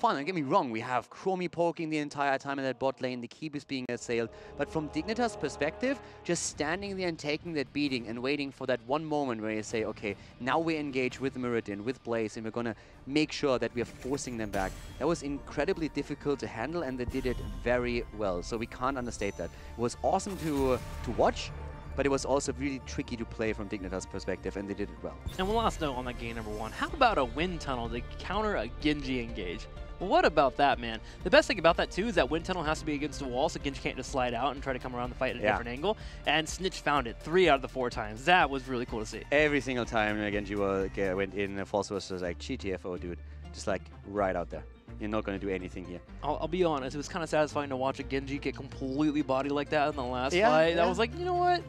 fun, don't get me wrong, we have Chromie poking the entire time in that bot lane, the keep is being assailed, but from Dignitas' perspective, just standing there and taking that beating and waiting for that one moment where you say, okay, now we engage with Meridian, with Blaze, and we're gonna make sure that we are forcing them back. That was incredibly difficult to handle, and they did it very well, so we can't understate that. It was awesome to watch, but it was also really tricky to play from Dignitas' perspective, and they did it well. And one last note on that game number 1. How about a wind tunnel to counter a Genji engage? What about that, man? The best thing about that, too, is that wind tunnel has to be against the wall, so Genji can't just slide out and try to come around the fight at a different angle. And Snitch found it 3 out of the 4 times. That was really cool to see. Every single time Genji went in, False was like, GTFO, dude. Just like right out there. You're not going to do anything here. I'll be honest, it was kind of satisfying to watch a Genji get completely bodied like that in the last fight. I was like, you know what?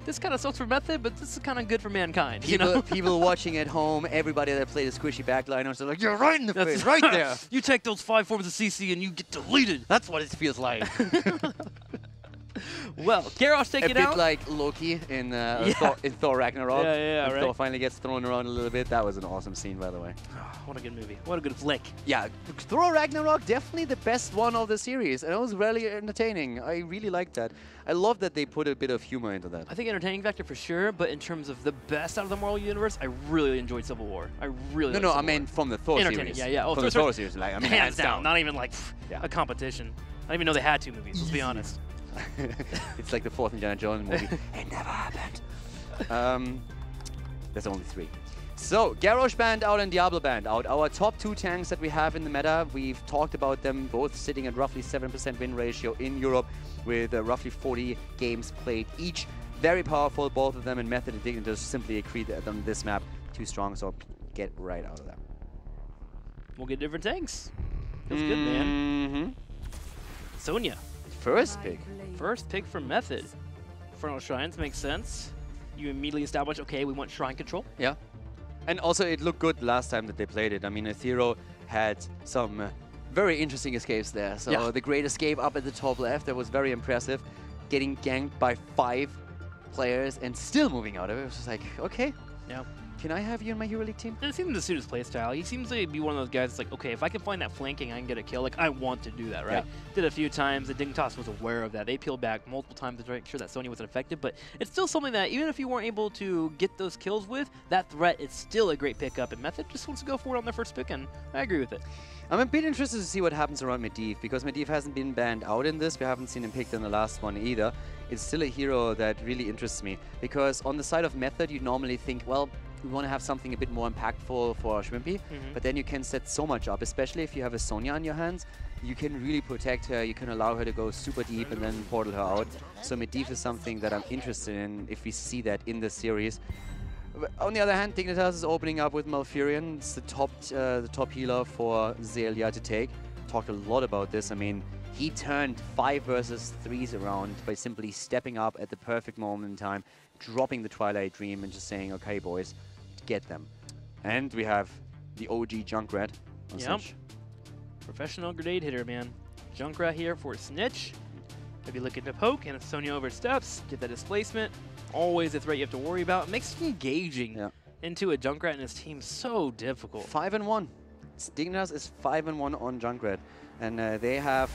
This kind of sucks for Method, but this is kind of good for mankind. People watching at home, everybody that played the squishy backliners are like, you're right in the face, right there. You take those 5 forms of CC and you get deleted. That's what it feels like. Well, Garrosh taking it out. A bit like Loki in Thor Ragnarok. Yeah, right. Thor finally gets thrown around a little bit. That was an awesome scene, by the way. Oh, what a good movie. What a good flick. Yeah, Thor Ragnarok, definitely the best one of the series. And it was really entertaining. I really liked that. I love that they put a bit of humor into that. I think entertaining factor for sure, but in terms of the best out of the Marvel Universe, I really enjoyed Civil War. I really No, I mean from the Thor series. Yeah. Oh, from the Thor series. Like, I mean, hands down. Not even like a competition. I didn't even know they had 2 movies, let's be honest. It's like the 4th Indiana Jones movie. It never happened. There's only 3. So, Garrosh banned out and Diablo banned out. Our top 2 tanks that we have in the meta, we've talked about them both sitting at roughly 7% win ratio in Europe with roughly 40 games played each. Very powerful, both of them, in Method and Dignitas simply agreed that on this map, too strong, so get right out of that. We'll get different tanks. Feels good, man. Sonya. First pick. First pick for Method. Infernal Shrines makes sense. You immediately establish, okay, we want Shrine control. Yeah. And also, it looked good last time that they played it. I mean, Aethero had some very interesting escapes there. So the great escape up at the top left, that was very impressive. Getting ganked by 5 players and still moving out of it. It was just like, okay. Yeah. Can I have you in my Hero League team? And it seems to suit his playstyle. He seems to be one of those guys that's like, okay, if I can find that flanking, I can get a kill. Like, I want to do that, right? Yeah. Did a few times. The Dignitas was aware of that. They peeled back multiple times to make sure that Sonya wasn't effective. But it's still something that, even if you weren't able to get those kills with, that threat is still a great pickup. And Method just wants to go for it on their first pick, and I agree with it. I'm a bit interested to see what happens around Medivh, because Medivh hasn't been banned out in this. We haven't seen him picked in the last one either. It's still a hero that really interests me, because on the side of Method, you normally think, well, we want to have something a bit more impactful for Shrimpy, but then you can set so much up, especially if you have a Sonya on your hands. You can really protect her, you can allow her to go super deep and then portal her out. So Medivh is something that I'm interested in if we see that in the series. On the other hand, Dignitas is opening up with Malfurion. It's the top healer for Xayah to take. Talked a lot about this. I mean, he turned 5 versus 3s around by simply stepping up at the perfect moment in time, dropping the Twilight Dream and just saying, okay, boys, get them. And we have the OG Junkrat on Snitch. Professional grenade hitter, man. Junkrat here for Snitch. Maybe looking to poke, and if Sonya oversteps, get that displacement. Always a threat you have to worry about. It makes engaging into a Junkrat and his team so difficult. 5-1. Dignitas is 5-1 on Junkrat. And they have...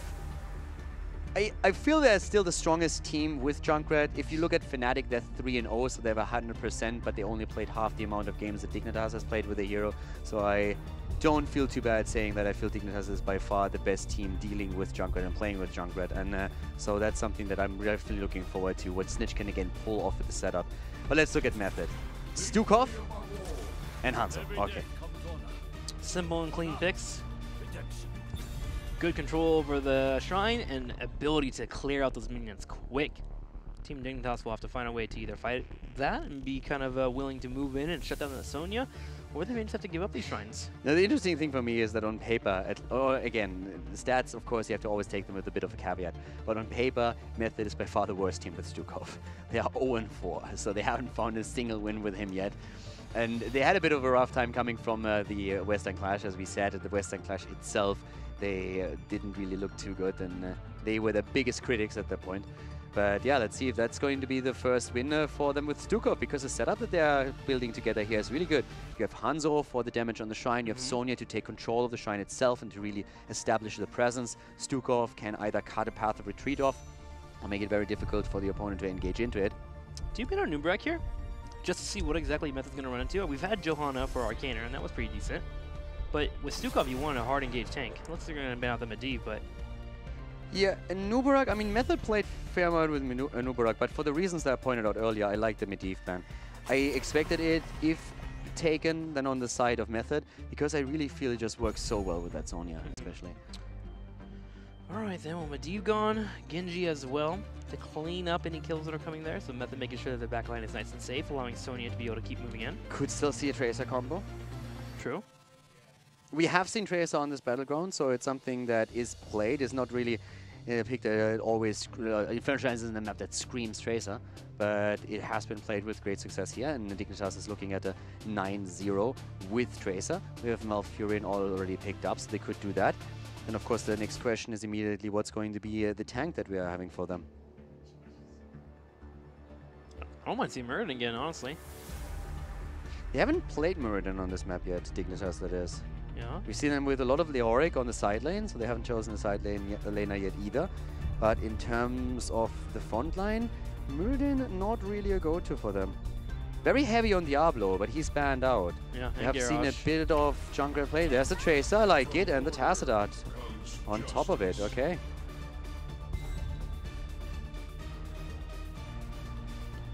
I feel they're still the strongest team with Junkrat. If you look at Fnatic, they're 3-0, so they have 100%, but they only played half the amount of games that Dignitas has played with a hero. So I don't feel too bad saying that I feel Dignitas is by far the best team dealing with Junkrat and playing with Junkrat. And so that's something that I'm definitely looking forward to, what Snitch can again pull off with the setup. But let's look at Method. Stukov and Hanzo. Okay. Simple and clean picks. Good control over the Shrine and ability to clear out those minions quick. Team Dignitas will have to find a way to either fight that and be kind of willing to move in and shut down the Sonya, or they may just have to give up these Shrines. Now, the interesting thing for me is that on paper, again, the stats, of course, you have to always take them with a bit of a caveat, but on paper, Method is by far the worst team with Stukov. They are 0-4, so they haven't found a single win with him yet. And they had a bit of a rough time coming from the Western Clash, as we said, at the Western Clash itself. They didn't really look too good, and they were the biggest critics at that point. But yeah, let's see if that's going to be the first winner for them with Stukov, because the setup that they're building together here is really good. You have Hanzo for the damage on the shrine, you have Sonya to take control of the shrine itself and to really establish the presence. Stukov can either cut a path of retreat off or make it very difficult for the opponent to engage into it. Do you pin our Nubrak here? Just to see what exactly Method's going to run into. We've had Johanna for Arcaner, and that was pretty decent. But with Stukov, you want a hard engaged tank. Looks like they're going to ban out the Medivh, but... Yeah, and Nubarak, I mean, Method played fair mode with Nubarak, but for the reasons that I pointed out earlier, I like the Medivh ban. I expected it, if taken, then on the side of Method, because I really feel it just works so well with that Sonya, especially. Alright then, well, Medivh gone, Genji as well, to clean up any kills that are coming there, so Method making sure that the backline is nice and safe, allowing Sonya to be able to keep moving in. Could still see a Tracer combo. True. We have seen Tracer on this battleground, so it's something that is played. It's not really picked always franchises in the map that screams Tracer, but it has been played with great success here, and Dignitas is looking at a 9-0 with Tracer. We have Malfurion already picked up, so they could do that. And of course, the next question is immediately what's going to be the tank that we are having for them. I don't mind seeing Muradin again, honestly. They haven't played Muradin on this map yet, Dignitas that is. Yeah. We've seen them with a lot of Leoric on the side lane, so they haven't chosen a side lane laner yet either. But in terms of the front line, Muradin not really a go-to for them. Very heavy on Diablo, but he's banned out. Yeah, we have seen a bit of jungle play. There's the Tracer, I like it, and the Tassadar on top of it, okay.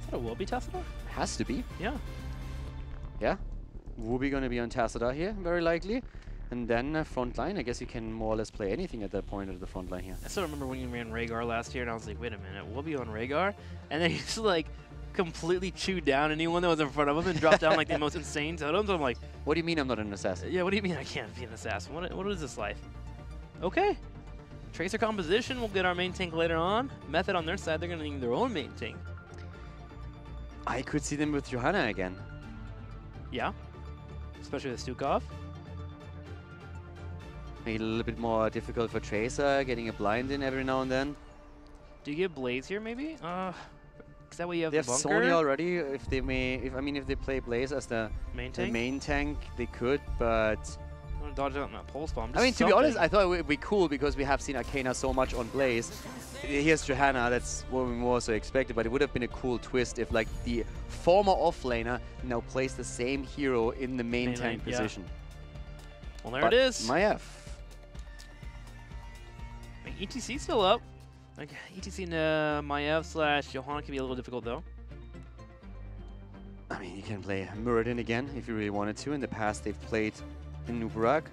Is that a Wobby Tassadar? Has to be. Yeah. Yeah. Wooby gonna be on Tassadar here, very likely. And then front line, I guess you can more or less play anything at that point of the front line here. I still remember when you ran Rhaegar last year, and I was like, wait a minute, Wooby on Rhaegar? And then he just like completely chewed down anyone that was in front of him and dropped down like the most insane totems. I'm like, what do you mean I'm not an assassin? Yeah, what do you mean I can't be an assassin? What is this life? Okay. Tracer composition, we'll get our main tank later on. Method on their side, they're gonna need their own main tank. I could see them with Johanna again. Yeah. Especially with Stukov. Make it a little bit more difficult for Tracer, getting a blind in every now and then. Do you get Blaze here, maybe? Is that way you have they the have bunker? Sonya already. If they if they play Blaze as the main tank, they could. But I'm gonna dodge out on that pulse bomb. I mean, to be honest, I thought it would be cool because we have seen Arcana so much on Blaze. Here's Johanna. That's what we more so expected. But it would have been a cool twist if, like, the former offlaner now plays the same hero in the main tank position. Yeah. Well, there it is. Maiev. I mean, ETC's still up. Like, ETC and Maiev / Johanna can be a little difficult, though. I mean, you can play Muradin again if you really wanted to. In the past, they've played in Nubarak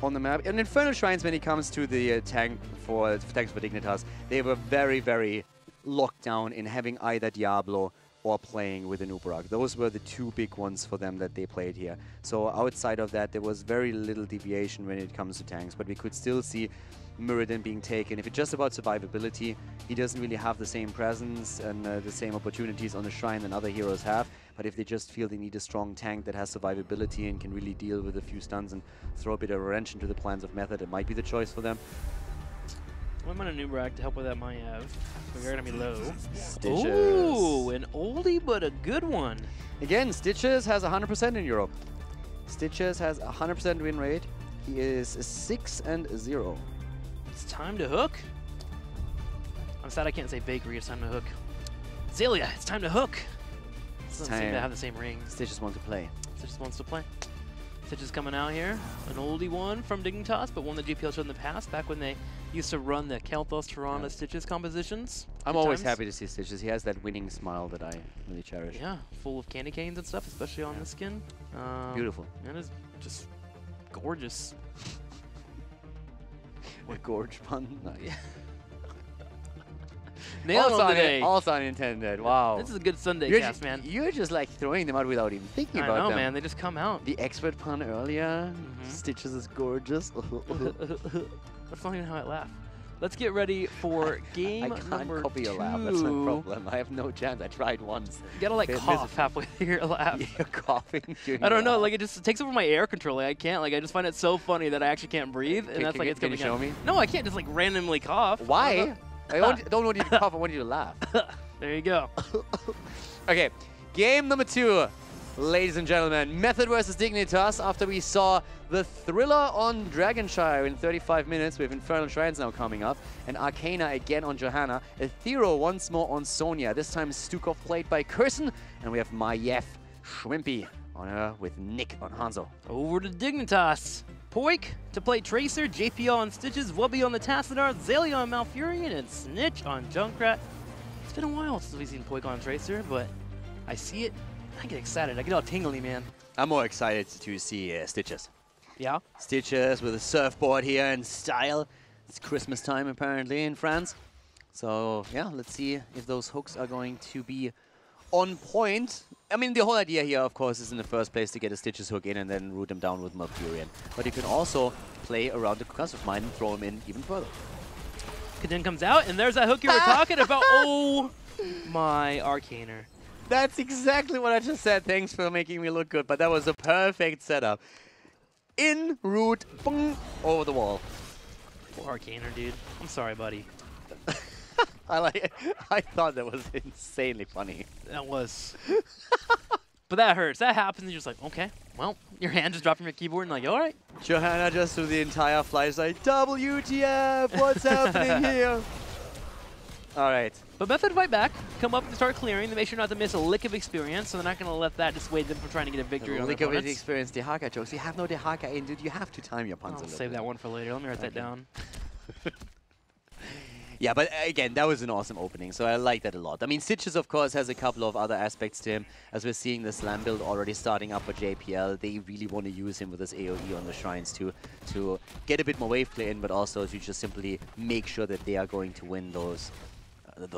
on the map. And Infernal Shrines, when it comes to the tanks for Dignitas, they were very, very locked down in having either Diablo or playing with the Nubarak. Those were the two big ones for them that they played here. So outside of that, there was very little deviation when it comes to tanks, but we could still see Muradin being taken. If it's just about survivability, he doesn't really have the same presence and the same opportunities on the shrine than other heroes have. But if they just feel they need a strong tank that has survivability and can really deal with a few stuns and throw a bit of a wrench into the plans of Method, it might be the choice for them. I'm on a Nubarak to help with that Maiev. We're gonna be low. Stitches. Ooh, an oldie but a good one. Again, Stitches has 100% in Europe. Stitches has 100% win rate. He is 6-0. It's time to hook. I'm sad I can't say bakery. It's time to hook. Zelia, it's time to hook. Doesn't seem to have the same ring. Stitches wants to play. Stitches wants to play. Stitches coming out here. An oldie one from Dignitas, but one that GPL showed in the past, back when they used to run the Kelthos Tirana Stitches compositions. I'm always happy to see Stitches. He has that winning smile that I really cherish. Yeah, full of candy canes and stuff, especially on the skin. Beautiful. And it's just gorgeous. What gorge pun? Nice. Nailed on today. Also unintended. Wow. This is a good Sunday cast, man. You're just like throwing them out without even thinking about them. I know, man. They just come out. The expert pun earlier. Stitches is gorgeous. That's not even how I laugh. Let's get ready for game number 2. I can't copy your laugh. That's my problem. I have no chance. I tried once. You gotta like cough halfway through your laugh. You're coughing. I don't know. Like it just takes over my air control. Like, I can't. Like I just find it so funny that I actually can't breathe. And that's like it's Can you show me? No, I can't just like randomly cough. Why? don't want you to cough, I want you to laugh. There you go. Okay, game number 2. Ladies and gentlemen, Method versus Dignitas. After we saw the thriller on Dragonshire in 35 minutes with Infernal Shrines now coming up, and Arcana again on Johanna, Ethereal once more on Sonya. This time Stukov played by Curson, and we have Maiev Schwimpy on her with Nick on Hanzo. Over to Dignitas. Poik to play Tracer, JPL on Stitches, Wubby on the Tassadar, Zalia on Malfurion, and Snitch on Junkrat. It's been a while since we've seen Poik on Tracer, but I see it. I get excited. I get all tingly, man. I'm more excited to see Stitches. Yeah? Stitches with a surfboard here in style. It's Christmas time apparently in France. So yeah, let's see if those hooks are going to be on point. I mean, the whole idea here, of course, is in the first place to get a Stitches hook in and then root him down with Malfurion. But you can also play around the concussive mine and throw him in even further. Kadin comes out, and there's that hook you were talking about. Oh, my Arcaner. That's exactly what I just said. Thanks for making me look good, but that was a perfect setup. In, root, boom, over the wall. Poor Arcaner, dude. I'm sorry, buddy. I thought that was insanely funny. That was. But that hurts. That happens, and you're just like, okay, well, your hand just dropped from your keyboard, and like, all right. Johanna just through the entire flight like, WTF, what's happening here? All right. But Method fight back, come up and start clearing. They make sure not to miss a lick of experience, so they're not going to let that dissuade them from trying to get a victory on their opponents. Lick of experience, Dehaka jokes. You have no Dehaka in, dude. You have to time your puns a I'll little save bit. that one for later. Let me write that down. Yeah, but again, that was an awesome opening, so I like that a lot. I mean, Stitches, of course, has a couple of other aspects to him. As we're seeing the Slam build already starting up for JPL, they really want to use him with this AoE on the Shrines to get a bit more wave play in, but also to just simply make sure that they are going to win those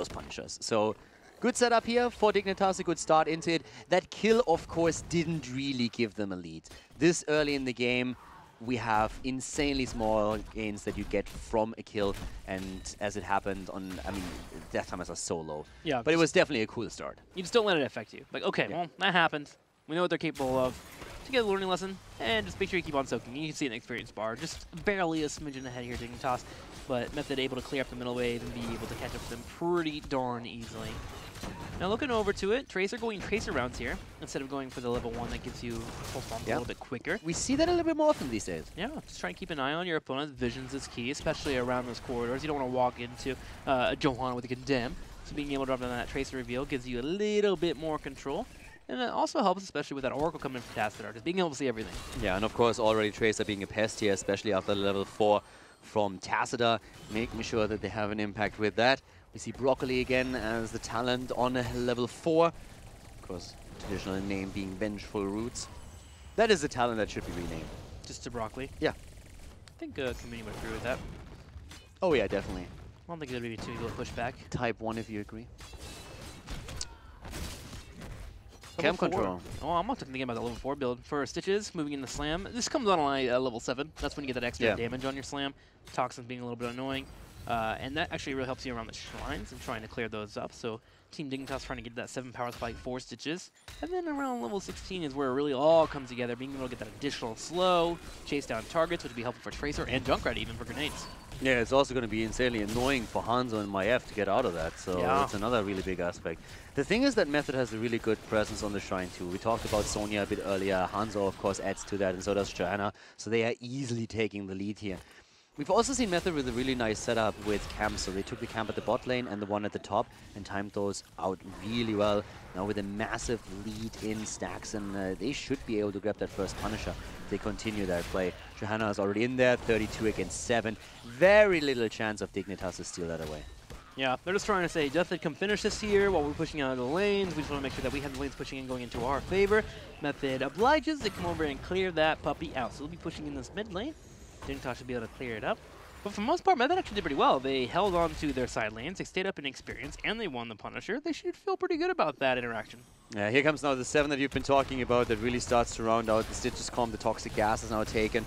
punishers. So, good setup here for Dignitas, a good start into it. That kill, of course, didn't really give them a lead. This early in the game, we have insanely small gains that you get from a kill, and as it happened on, I mean, death timers are so low. Yeah. But it was definitely a cool start. You just don't let it affect you. Like, okay, well, that happened. We know what they're capable of. To get a learning lesson, and just make sure you keep on soaking. You can see an experience bar, just barely a smidgen ahead here, Dignitas, but Method able to clear up the middle wave and be able to catch up with them pretty darn easily. Now looking over to it, Tracer going Tracer rounds here, instead of going for the level 1 that gives you full bombs a little bit quicker. We see that a little bit more often these days. Yeah, just try and keep an eye on your opponent's visions is key, especially around those corridors. You don't want to walk into a Johanna with a Condemn, so being able to drop down that Tracer reveal gives you a little bit more control. And it also helps, especially with that Oracle coming in from Tassadar, just being able to see everything. Yeah, and of course already Tracer being a pest here, especially after level 4 from Tassadar, making sure that they have an impact with that. We see Broccoli again as the talent on level 4. Of course, traditional name being Vengeful Roots. That is a talent that should be renamed. Just to Broccoli? Yeah. I think community would agree with that. Oh yeah, definitely. I don't think there'd be too many little pushback. Type 1 if you agree. Cam control. Oh, I'm also thinking about the level 4 build. For Stitches, moving into Slam. This comes on level 7. That's when you get that extra damage on your Slam. Toxins being a little bit annoying. And that actually really helps you around the Shrines and trying to clear those up. So Team Dignitas trying to get that 7 power spike for Stitches. And then around level 16 is where it really all comes together, being able to get that additional slow, chase down targets, which would be helpful for Tracer and Junkrat even for grenades. Yeah, it's also going to be insanely annoying for Hanzo and Maiev to get out of that, so that's another really big aspect. The thing is that Method has a really good presence on the Shrine too. We talked about Sonya a bit earlier. Hanzo, of course, adds to that, and so does Johanna, so they are easily taking the lead here. We've also seen Method with a really nice setup with camps. So they took the camp at the bot lane and the one at the top and timed those out really well. Now with a massive lead in stacks, and they should be able to grab that first Punisher if they continue their play. Johanna is already in there, 32 against 7. Very little chance of Dignitas to steal that away. Yeah, they're just trying to say, Method, come finish this here while we're pushing out of the lanes. We just want to make sure that we have the lanes pushing in going into our favor. Method obliges to come over and clear that puppy out. So they'll be pushing in this mid lane. Dignitas should be able to clear it up. But for the most part, Method actually did pretty well. They held on to their side lanes, they stayed up in experience, and they won the Punisher. They should feel pretty good about that interaction. Yeah, here comes now the 7 that you've been talking about that really starts to round out the Stitches comp. The Toxic Gas is now taken.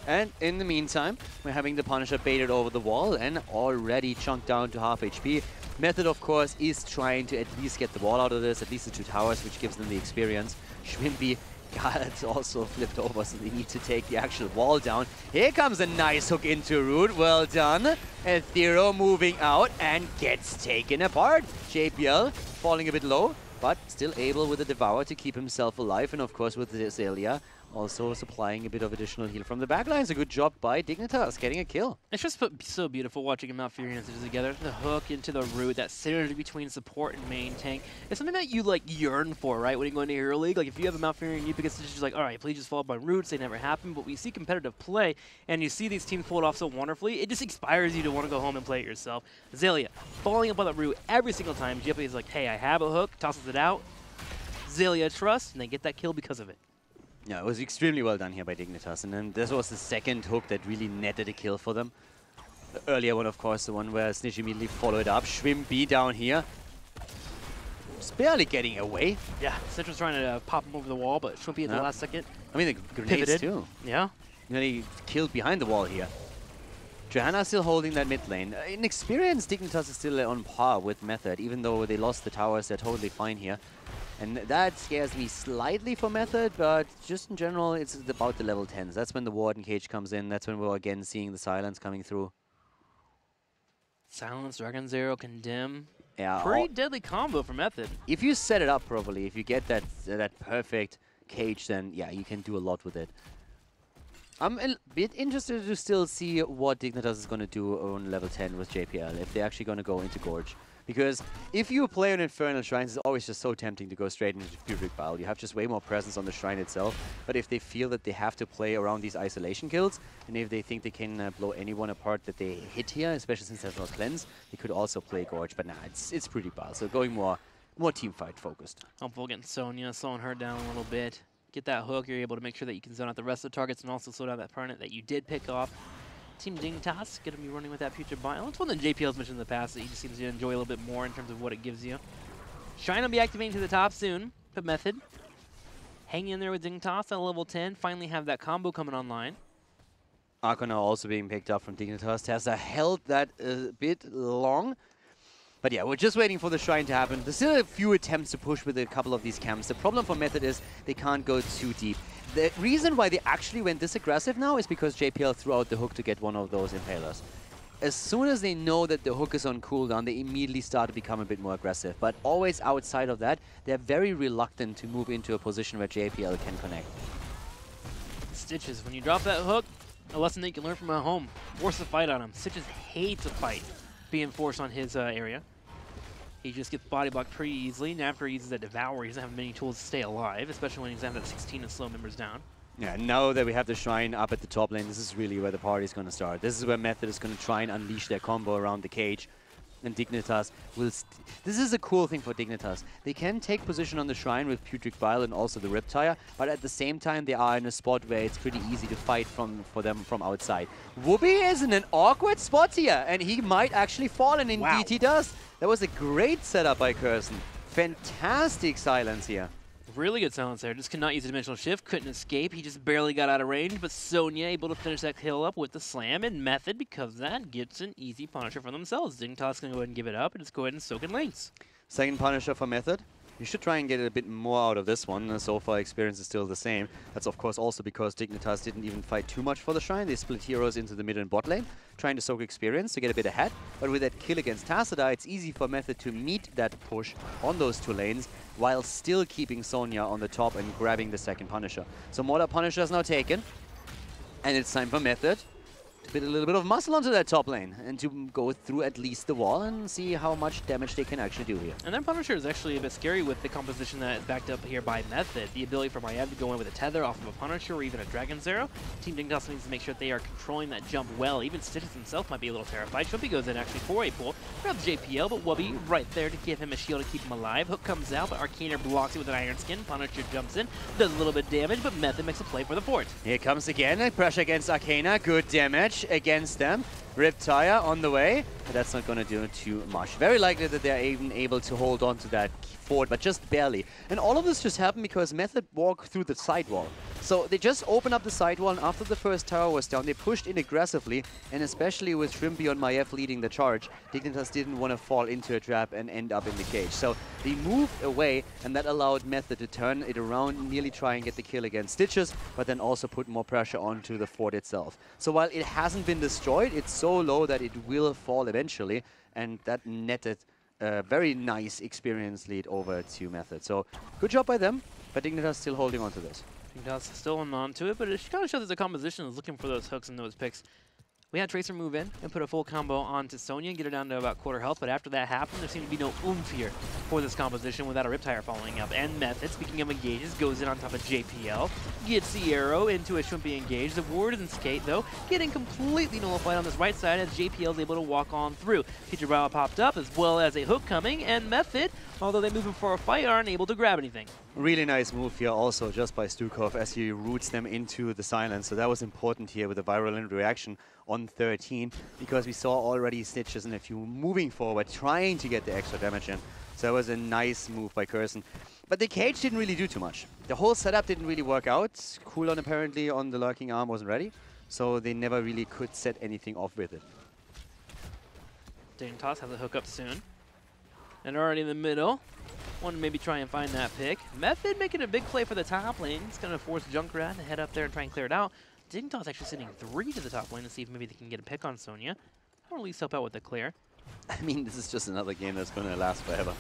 And in the meantime, we're having the Punisher baited over the wall and already chunked down to half HP. Method, of course, is trying to at least get the wall out of this, at least the 2 towers, which gives them the experience. Schwimpy God's also flipped over, so they need to take the actual wall down. Here comes a nice hook into root. Well done. Ethereal moving out and gets taken apart. JPL falling a bit low, but still able with the Devour to keep himself alive. And of course with the Azalea also supplying a bit of additional heal from the backlines. A good job by Dignitas getting a kill. It's just so beautiful watching him out Fury and together. The hook into the root, that synergy between support and main tank. It's something that you like yearn for, right? When you go into Hero League, like if you have a Malfurion and you pick a Stitch, it's just like, all right, please just follow up by roots. They never happen. But we see competitive play, and you see these teams pull it off so wonderfully. It just inspires you to want to go home and play it yourself. Azalea falling up on the root every single time. JP is like, hey, I have a hook, tosses it out. Azalea trusts, and they get that kill because of it. Yeah, it was extremely well done here by Dignitas, and then this was the second hook that really netted a kill for them. The earlier one, of course, the one where Snitch immediately followed up. Shwimpy down here. Just barely getting away. Yeah, Snitch was trying to pop him over the wall, but Shwimpy at the last second. I mean, the grenades pivoted. too. Yeah. Nearly killed behind the wall here. Johanna still holding that mid lane. In experience, Dignitas is still on par with Method, even though they lost the towers, they're totally fine here. And that scares me slightly for Method, but just in general, it's about the level 10s. That's when the Warden Cage comes in. That's when we're again seeing the silence coming through. Silence, Dragon Zero, Condemn. Yeah, pretty deadly combo for Method. If you set it up properly, if you get that perfect cage, then yeah, you can do a lot with it. I'm a bit interested to still see what Dignitas is going to do on level 10 with JPL, if they're actually going to go into Gorge. Because if you play on Infernal Shrines, it's always just so tempting to go straight into Putrid Bile. You have just way more presence on the shrine itself. But if they feel that they have to play around these isolation kills, and if they think they can blow anyone apart that they hit here, especially since there's no cleanse, they could also play Gorge. But nah, it's Putrid Bile, so going more team fight focused. Helpful getting Sonya, slowing her down a little bit. Get that hook, you're able to make sure that you can zone out the rest of the targets and also slow down that permanent that you did pick off. Team Dignitas going to be running with that Putrid Bile. It's one that JPL's mentioned in the past that he just seems to enjoy a little bit more in terms of what it gives you. Shrine will be activating to the top soon, but Method hanging in there with Dignitas at level 10. Finally have that combo coming online. Arcana also being picked up from Dignitas. Tessa held that a bit long. But yeah, we're just waiting for the shrine to happen. There's still a few attempts to push with a couple of these camps. The problem for Method is they can't go too deep. The reason why they actually went this aggressive now is because JPL threw out the hook to get one of those impalers. As soon as they know that the hook is on cooldown, they immediately start to become a bit more aggressive. But always outside of that, they're very reluctant to move into a position where JPL can connect. Stitches, when you drop that hook, a lesson that you can learn from at home. Force the fight on him. Stitches hates a fight being forced on his area. He just gets body blocked pretty easily, and after he uses that Devour, he doesn't have many tools to stay alive, especially when he's at that 16 and slow members down. Yeah, now that we have the shrine up at the top lane, this is really where the party's going to start. This is where Method is going to try and unleash their combo around the cage. And Dignitas will... This is a cool thing for Dignitas. They can take position on the shrine with Putrid Bile and also the Riptire, but at the same time they are in a spot where it's pretty easy to fight for them from outside. Whoopi is in an awkward spot here, and he might actually fall, and indeed he does. That was a great setup by Curson. Fantastic silence here. Really good silence there. Just could not use a dimensional shift, couldn't escape. He just barely got out of range, but Sonya able to finish that kill up with the slam, and Method, because of that, gets an easy Punisher for themselves. Dignitas going to go ahead and give it up and just go ahead and soak in lanes. Second Punisher for Method. You should try and get a bit more out of this one. So far, experience is still the same. That's, of course, also because Dignitas didn't even fight too much for the shrine. They split heroes into the mid and bot lane, trying to soak experience to get a bit ahead. But with that kill against Tassadar, it's easy for Method to meet that push on those two lanes while still keeping Sonya on the top and grabbing the second Punisher. So Mortar Punisher is now taken. And it's time for Method to put a little bit of muscle onto that top lane and to go through at least the wall and see how much damage they can actually do here. And then Punisher is actually a bit scary with the composition that is backed up here by Method. The ability for Maiev to go in with a tether off of a Punisher or even a Dragon Zero. Team Dignitas needs to make sure that they are controlling that jump well. Even Stitches himself might be a little terrified. Shwimpy goes in actually for a pull. Grabs JPL, but Wubby right there to give him a shield to keep him alive. Hook comes out, but Arcaner blocks it with an Iron Skin. Punisher jumps in, does a little bit of damage, but Method makes a play for the fort. Here comes again, pressure against Arcana. Good damage against them. Riptire on the way, but that's not going to do too much. Very likely that they're even able to hold on to that fort, but just barely. And all of this just happened because Method walked through the sidewall. So they just opened up the sidewall, and after the first tower was down, they pushed in aggressively, and especially with Shrimpy on Maiev leading the charge, Dignitas didn't want to fall into a trap and end up in the cage. So they moved away, and that allowed Method to turn it around, nearly try and get the kill against Stitches, but then also put more pressure onto the fort itself. So while it hasn't been destroyed, it's so low that it will fall eventually, and that netted a very nice experience lead over to Method. So good job by them, but Dignitas still holding on to this. Dignitas still on to it, but it kind of shows that the composition is looking for those hooks and those picks. We had Tracer move in and put a full combo onto Sonya and get her down to about quarter health, but after that happened, there seemed to be no oomph here for this composition without a Riptire following up. And Method, speaking of engages, goes in on top of JPL, gets the arrow into a Shrimpy engage. The ward and Skate, though, getting completely nullified on this right side as JPL is able to walk on through. Teacher Brow popped up, as well as a hook coming, and Method, although they move in for a fight, aren't able to grab anything. Really nice move here also just by Stukov as he roots them into the silence. So that was important here with the virulent reaction on 13, because we saw already Stitches and a few moving forward, trying to get the extra damage in. So that was a nice move by Curson. But the cage didn't really do too much. The whole setup didn't really work out. Cooldown apparently on the lurking arm wasn't ready, so they never really could set anything off with it. Dignitas has a hook up soon. And already in the middle. Want to maybe try and find that pick. Method making a big play for the top lane. It's going to force Junkrat to head up there and try and clear it out. Dignitas actually sending 3 to the top lane to see if maybe they can get a pick on Sonya. Or at least help out with the clear. I mean, this is just another game that's going to last forever.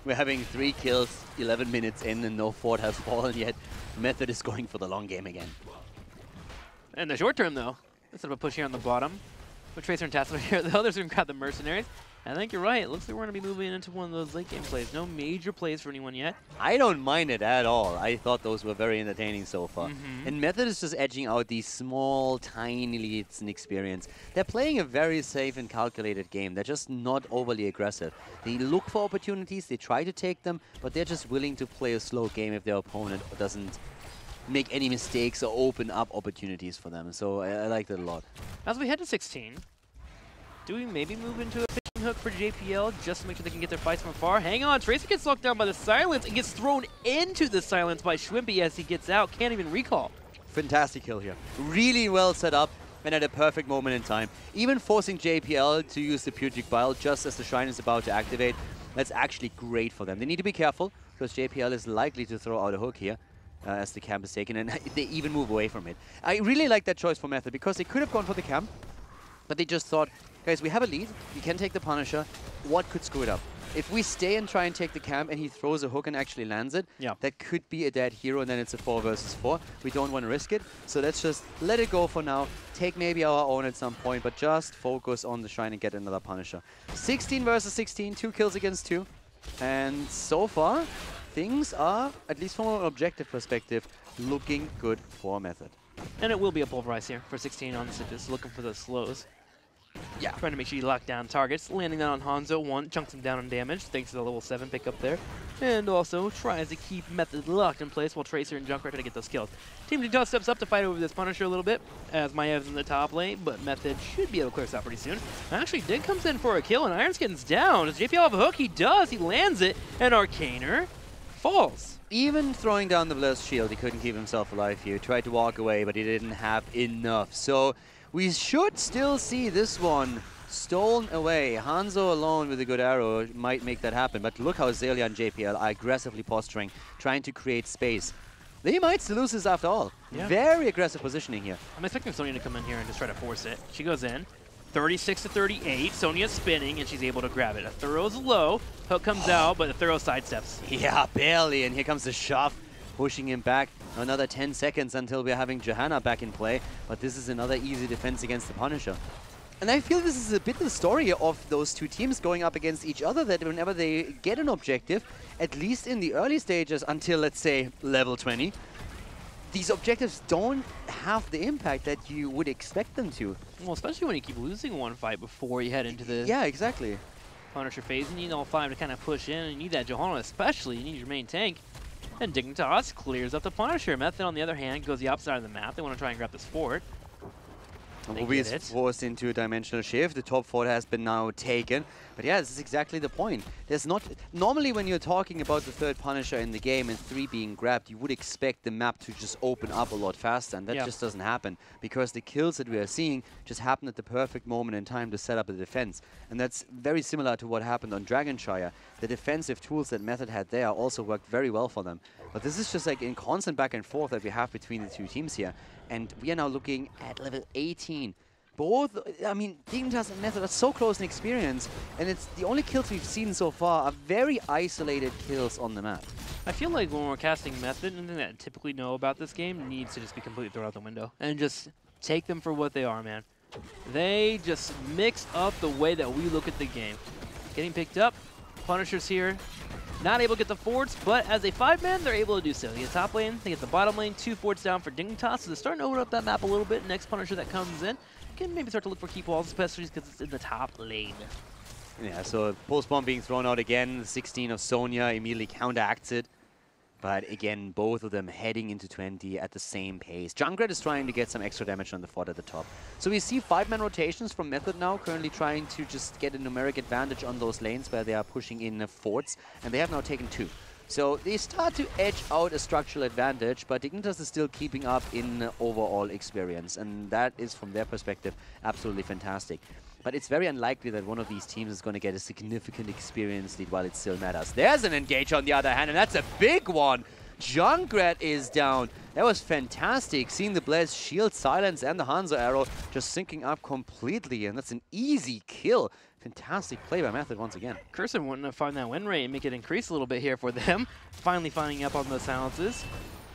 We're having 3 kills, 11 minutes in, and no fort has fallen yet. Method is going for the long game again. In the short term, though, instead of a push here on the bottom, with Tracer and Tassel here, the others are going to grab the Mercenaries. I think you're right. It looks like we're going to be moving into one of those late game plays. No major plays for anyone yet. I don't mind it at all. I thought those were very entertaining so far. And Method is just edging out these small, tiny leads in experience. They're playing a very safe and calculated game. They're just not overly aggressive. They look for opportunities, they try to take them, but they're just willing to play a slow game if their opponent doesn't make any mistakes or open up opportunities for them. So I like that a lot. As we head to 16, do we maybe move into a fishing hook for JPL just to make sure they can get their fights from afar? Hang on, Tracer gets locked down by the silence and gets thrown into the silence by Shrimpy as he gets out. Can't even recall. Fantastic kill here. Really well set up and at a perfect moment in time. Even forcing JPL to use the Putric Bile just as the Shrine is about to activate. That's actually great for them. They need to be careful because JPL is likely to throw out a hook here. As the camp is taken, and they even move away from it. I really like that choice for Method because they could have gone for the camp, but they just thought, guys, we have a lead, we can take the Punisher, what could screw it up? If we stay and try and take the camp and he throws a hook and actually lands it, that could be a dead hero and then it's a 4 versus 4. We don't want to risk it, so let's just let it go for now, take maybe our own at some point, but just focus on the Shrine and get another Punisher. 16 versus 16, 2 kills against 2, and so far, things are, at least from an objective perspective, looking good for Method. And it will be a pulverize here for 16 on the Stitches, looking for the slows. Yeah. Trying to make sure you lock down targets. Landing that on Hanzo, 1, chunks him down on damage, thanks to the level 7 pick up there. And also tries to keep Method locked in place while Tracer and Junkrat try to get those kills. Team Dignitas steps up to fight over this Punisher a little bit, as Maev's in the top lane, but Method should be able to clear this out pretty soon. Actually, Dig comes in for a kill, and Ironskin's down. Does JPL have a hook? He does. He lands it, and Arcaner falls. Even throwing down the Blessed Shield, he couldn't keep himself alive here. Tried to walk away, but he didn't have enough. So we should still see this one stolen away. Hanzo alone with a good arrow might make that happen. But look how Zelia and JPL are aggressively posturing, trying to create space. They might still lose this after all. Yeah. Very aggressive positioning here. I'm expecting Sonya to come in here and just try to force it. She goes in. 36 to 38. Sonya's spinning, and she's able to grab it. A Thorough's low. Hook comes out, but the Thorough sidesteps. Yeah, barely. And here comes the shove, pushing him back. Another 10 seconds until we're having Johanna back in play. But this is another easy defense against the Punisher. And I feel this is a bit the story of those two teams going up against each other, that whenever they get an objective, at least in the early stages until, let's say, level 20, these objectives don't have the impact that you would expect them to. Well, especially when you keep losing one fight before you head into the exactly. Punisher phase. You need all 5 to kind of push in, and you need that Johanna especially. You need your main tank. And Dignitas clears up the Punisher. Method, on the other hand, goes the opposite side of the map. They want to try and grab this fort. Ruby is forced into a dimensional shift. The top 4 has been now taken. But yeah, this is exactly the point. There's not... Normally when you're talking about the third Punisher in the game and 3 being grabbed, you would expect the map to just open up a lot faster. And that just doesn't happen. Because the kills that we are seeing just happen at the perfect moment in time to set up a defense. And that's very similar to what happened on Dragonshire. The defensive tools that Method had there also worked very well for them. But this is just like in constant back and forth that we have between the two teams here. And we are now looking at level 18. Both, I mean, Dignitas and Method are so close in experience, and it's the only kills we've seen so far are very isolated kills on the map. I feel like when we're casting Method, anything that I typically know about this game needs to just be completely thrown out the window. And just take them for what they are, man. They just mix up the way that we look at the game. Getting picked up, Punishers here. Not able to get the forts, but as a 5-man, they're able to do so. They get top lane, they get the bottom lane, 2 forts down for Dignitas, so they're starting to open up that map a little bit. Next Punisher that comes in can maybe start to look for keep walls, especially because it's in the top lane. Yeah, so post-bomb being thrown out again, the 16 of Sonya immediately counteracts it. But again, both of them heading into 20 at the same pace. Junkrat is trying to get some extra damage on the fort at the top. So we see 5-man rotations from Method now, currently trying to just get a numeric advantage on those lanes where they are pushing in forts. And they have now taken 2. So they start to edge out a structural advantage, but Dignitas is still keeping up in overall experience. And that is, from their perspective, absolutely fantastic. But it's very unlikely that one of these teams is going to get a significant experience lead while it still matters. There's an engage on the other hand, and that's a big one. Junkrat is down. That was fantastic. Seeing the Blaze shield silence and the Hanzo arrow just syncing up completely, and that's an easy kill. Fantastic play by Method once again. Cursive wanting to find that win rate and make it increase a little bit here for them. Finally finding up on those silences.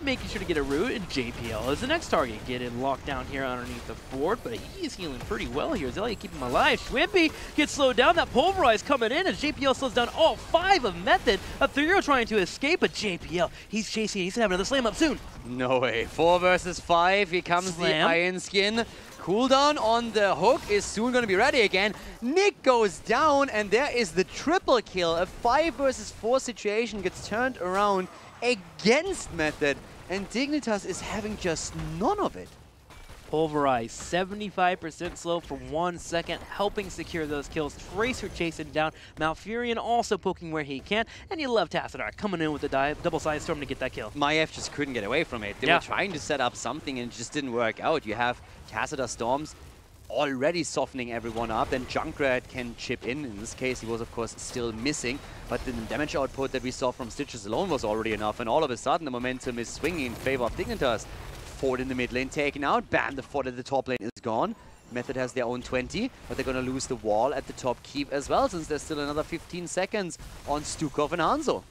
Making sure to get a root, and JPL is the next target. Getting locked down here underneath the fort, but he's healing pretty well here. Zelia keep him alive. Schwimpy gets slowed down. That Pulverize coming in as JPL slows down all 5 of Method. Ethereal trying to escape, but JPL, he's chasing. He's going to have another slam up soon. No way. 4 versus 5. Here comes the Iron Skin. Cooldown on the hook is soon going to be ready again. Nick goes down, and there is the triple kill. A 5 versus 4 situation gets turned around against Method, and Dignitas is having just none of it. Pulverize, 75% slow for 1 second, helping secure those kills. Tracer chasing down, Malfurion also poking where he can, and you love Tassadar coming in with the double side storm to get that kill. Maiev just couldn't get away from it. They were trying to set up something and it just didn't work out. You have Tassadar storms already softening everyone up, then Junkrat can chip in. In this case, he was of course still missing, but the damage output that we saw from Stitches alone was already enough, and all of a sudden the momentum is swinging in favor of Dignitas. Fort in the mid lane taken out, bam, the fort at the top lane is gone. Method has their own 20, but they're going to lose the wall at the top keep as well, since there's still another 15 seconds on Stukov and Hanzo.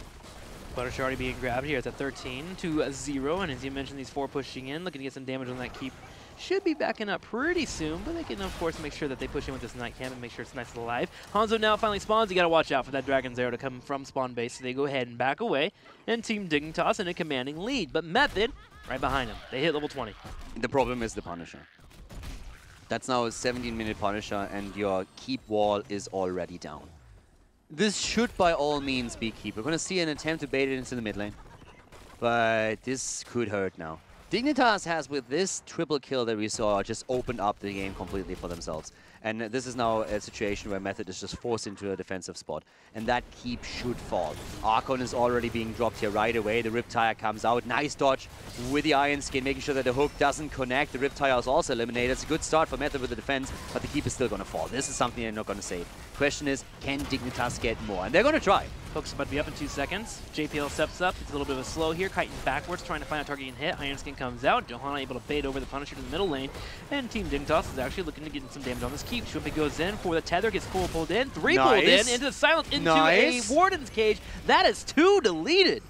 Punisher already being grabbed here. It's at 13-0, and as you mentioned, these 4 pushing in, looking to get some damage on that keep. Should be backing up pretty soon, but they can, of course, make sure that they push in with this Night Camp and make sure it's nice and alive. Hanzo now finally spawns. You got to watch out for that Dragon's Arrow to come from spawn base, so they go ahead and back away. And Team Dignitas in a commanding lead, but Method right behind him. They hit level 20. The problem is the Punisher. That's now a 17-minute Punisher, and your keep wall is already down. This should, by all means, be keep. We're going to see an attempt to bait it into the mid lane, but this could hurt now. Dignitas has, with this triple kill that we saw, just opened up the game completely for themselves. And this is now a situation where Method is just forced into a defensive spot. And that keep should fall. Archon is already being dropped here right away. The Riptire comes out. Nice dodge with the Iron Skin, making sure that the hook doesn't connect. The Riptire is also eliminated. It's a good start for Method with the defense, but the keep is still going to fall. This is something they're not going to save. Question is, can Dignitas get more? And they're going to try. Hook's about to be up in 2 seconds. JPL steps up. It's a little bit of a slow here. Chitin backwards, trying to find a target and hit. Iron Skin comes out. Johanna able to bait over the Punisher to the middle lane. And Team Dignitas is actually looking to get some damage on this keep. Schwimpy goes in for the tether, gets pulled in. 3 pulled in, into the silence, into a Warden's cage. That is 2 deleted.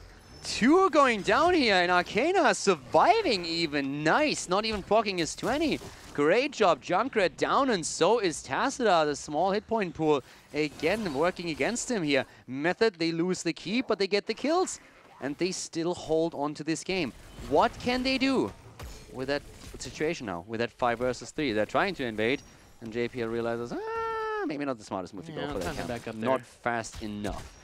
2 are going down here, and Arcana surviving even. Nice, not even proccing his 20. Great job, Junkrat down, and so is Tassadar. The small hit point pool again working against him here. Method, they lose the keep, but they get the kills. And they still hold on to this game. What can they do with that situation now, with that 5 versus 3? They're trying to invade, and JPL realizes, maybe not the smartest move to go for that camp. Back up not fast enough.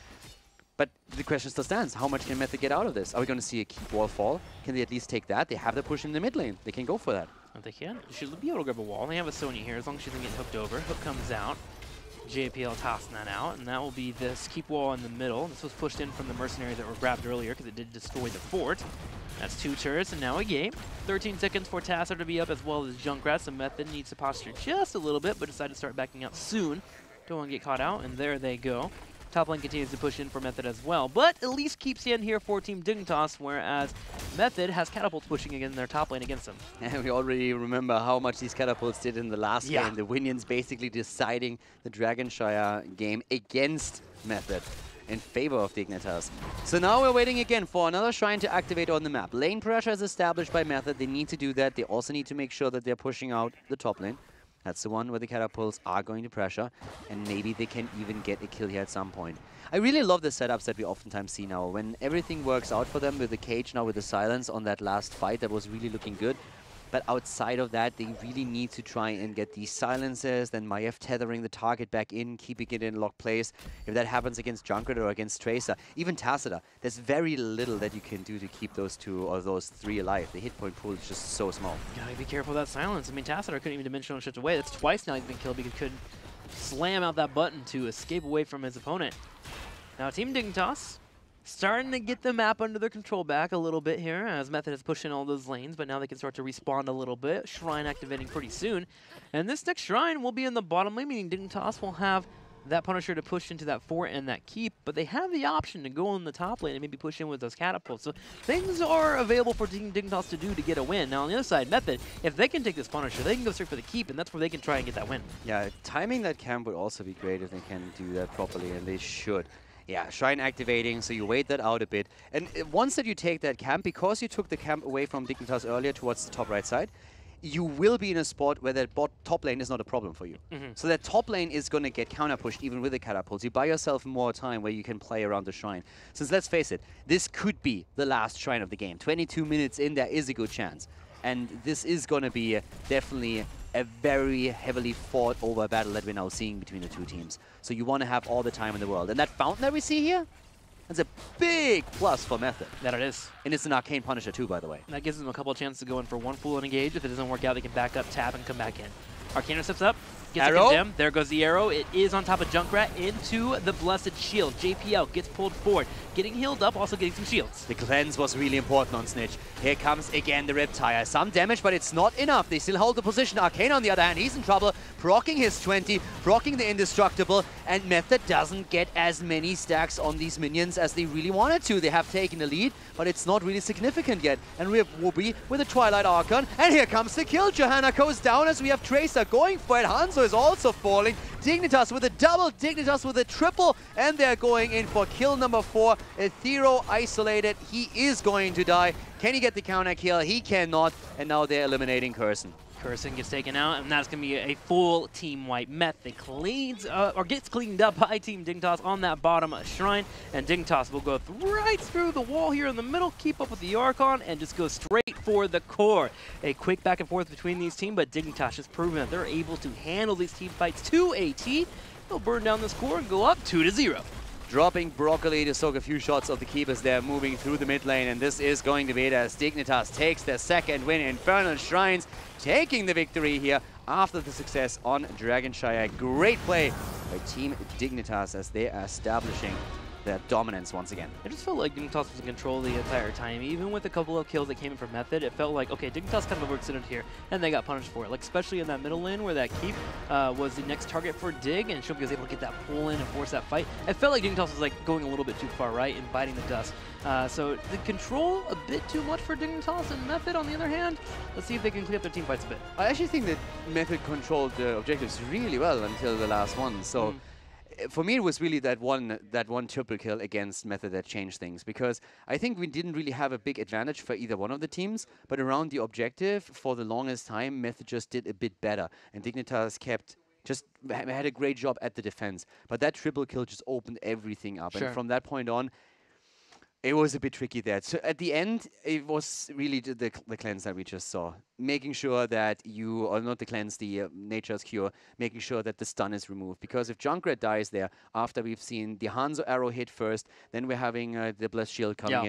But the question still stands. How much can Method get out of this? Are we going to see a keep wall fall? Can they at least take that? They have the push in the mid lane. They can go for that. If they can, should be able to grab a wall. They have a Sonya here as long as she doesn't get hooked over. Hook comes out. JPL tossing that out, and that will be this keep wall in the middle. This was pushed in from the mercenaries that were grabbed earlier because it did destroy the fort. That's 2 turrets and now a game. 13 seconds for Tasser to be up as well as Junkrat. So Method needs to posture just a little bit, but decided to start backing out soon. Don't want to get caught out, and there they go. Top lane continues to push in for Method as well, but at least keeps in here for Team Dignitas, whereas Method has catapults pushing in their top lane against them. And we already remember how much these catapults did in the last game. The Winions basically deciding the Dragonshire game against Method in favor of Dignitas. So now we're waiting again for another shrine to activate on the map. Lane pressure is established by Method. They need to do that. They also need to make sure that they're pushing out the top lane. That's the one where the catapults are going to pressure, and maybe they can even get a kill here at some point. I really love the setups that we oftentimes see now. When everything works out for them with the cage, now with the silence on that last fight, that was really looking good. But outside of that, they really need to try and get these silences, then Maiev tethering the target back in, keeping it in locked place. If that happens against Junkrat or against Tracer, even Tassadar, there's very little that you can do to keep those 2 or those 3 alive. The hit point pool is just so small. Gotta be careful of that silence. I mean, Tassadar couldn't even dimensional shift away. That's twice now he's been killed because he couldn't slam out that button to escape away from his opponent. Now Team Dignitas starting to get the map under their control back a little bit here as Method has pushed in all those lanes, but now they can start to respawn a little bit. Shrine activating pretty soon. And this next shrine will be in the bottom lane, meaning Dignitas will have that Punisher to push into that fort and that keep, but they have the option to go in the top lane and maybe push in with those catapults. So things are available for Team Dignitas to do to get a win. Now on the other side, Method, if they can take this Punisher, they can go straight for the keep, and that's where they can try and get that win. Yeah, timing that camp would also be great if they can do that properly, and they should. Yeah, Shrine activating, so you wait that out a bit. And once that you take that camp, because you took the camp away from Dignitas earlier towards the top right side, you will be in a spot where that top lane is not a problem for you. So that top lane is going to get counter-pushed even with the catapults. You buy yourself more time where you can play around the shrine. Since let's face it, this could be the last shrine of the game. 22 minutes in, there is a good chance. And this is going to be definitely a very heavily fought over battle that we're now seeing between the 2 teams. So you want to have all the time in the world. And that fountain that we see here, that's a big plus for Method. That it is. And it's an Arcane Punisher too, by the way. And that gives them a couple of chances to go in for 1 full engage. If it doesn't work out, they can back up, tap, and come back in. Arcana steps up. Gets Arrow. a condemn. There goes the arrow. It is on top of Junkrat into the Blessed Shield. JPL gets pulled forward. Getting healed up, also getting some shields. The cleanse was really important on Snitch. Here comes again the Riptire. Some damage, but it's not enough. They still hold the position. Arcane, on the other hand, he's in trouble. Proccing his 20, proccing the Indestructible, and Method doesn't get as many stacks on these minions as they really wanted to. They have taken the lead, but it's not really significant yet. And we have Whoopi with a Twilight Archon, and here comes the kill. Johanna goes down as we have Tracer going for it. Hanzo is also falling. Dignitas with a double, Dignitas with a triple, and they're going in for kill number 4. Ethereal isolated. He is going to die. Can he get the counter kill? He cannot, and now they're eliminating Curson. Curson gets taken out, and that's going to be a full team wipe. Method cleans or gets cleaned up by Team Dignitas on that bottom shrine, and Dignitas will go right through the wall here in the middle, keep up with the Archon, and just go straight for the core. A quick back and forth between these teams, but Dignitas has proven that they're able to handle these team fights to a T. They'll burn down this core and go up 2-0. Dropping Broccoli to soak a few shots of the keepers there, moving through the mid lane, and this is going to be it as Dignitas takes their second win. Infernal Shrines taking the victory here after the success on Dragonshire. Great play by Team Dignitas as they are establishing their dominance once again. I just felt like Dignitas was in control the entire time. Even with a couple of kills that came in from Method, it felt like, okay, Dignitas kind of overextended here, and they got punished for it. Like, especially in that middle lane where that keep was the next target for Dig, and Shumpy was able to get that pull in and force that fight. I felt like Dignitas was like going a little bit too far right and biting the dust. So the control a bit too much for Dignitas, and Method, on the other hand, let's see if they can clean up their team fights a bit. I actually think that Method controlled the objectives really well until the last one. So. For me, it was really that one triple kill against Method that changed things, because I think we didn't really have a big advantage for either one of the teams, but around the objective, for the longest time, Method just did a bit better, and Dignitas had a great job at the defense. But that triple kill just opened everything up, and from that point on, it was a bit tricky there. So at the end, it was really the cleanse that we just saw. Making sure that or not the cleanse, the Nature's Cure, making sure that the stun is removed. Because if Junkrat dies there, after we've seen the Hanzo arrow hit first, then we're having the Blessed Shield coming in.